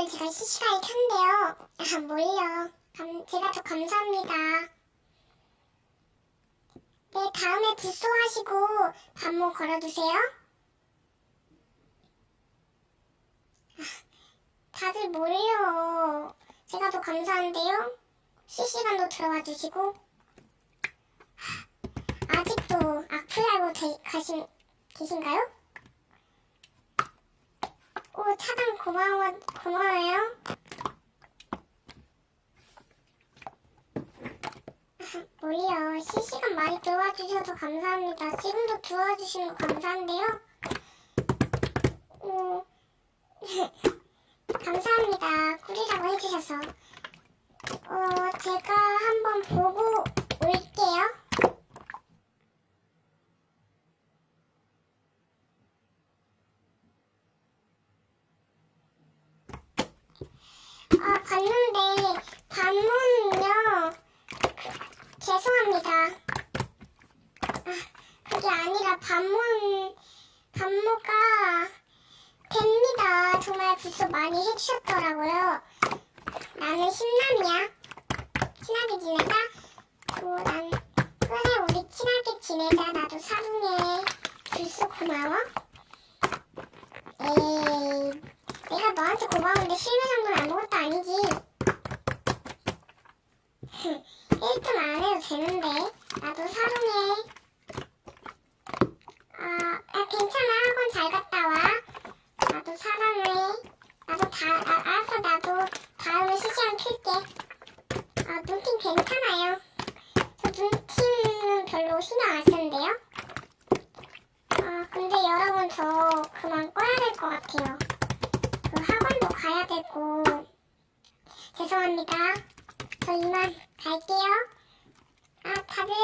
오늘 제가 실시간에 켰는데요. 아, 뭘요? 제가 더 감사합니다. 네, 다음에 불소하시고 반모 걸어두세요. 다들 뭘요? 제가 더 감사한데요? 실시간도 들어와 주시고. 아직도 악플 달고 계신가요? 오, 차단 고마워요. 뭘요? 실시간 많이 들어와 주셔서 감사합니다. 지금도 들어와 주시는 거 감사한데요? 감사합니다. 꿀이라고 해주셔서. 제가 한번 보고 올게요. 봤는데 반문은요. 죄송합니다. 그게 아니라 반모가 됩니다. 정말 불소 많이 해주셨더라고요. 나는 신남이야. 친하게 지내자. 난 그래, 우리 친하게 지내자. 나도 사랑해. 불소 고마워. 에이, 내가 너한테 고마운데 실무상관 아무것도 아니지. 1등 안 해도 되는데. 나도 사랑해. 괜찮아. 학원 잘 갔다 와. 나도 사랑해. 알았어. 나도 다음에 실시간 킬게. 눈팅 괜찮아요. 저 눈팅은 별로 신경 안 쓰는데요. 근데 여러분 저 그만 꺼야 될 것 같아요. 그 학원도 가야 되고. 죄송합니다. 저 이만 갈게요. 다들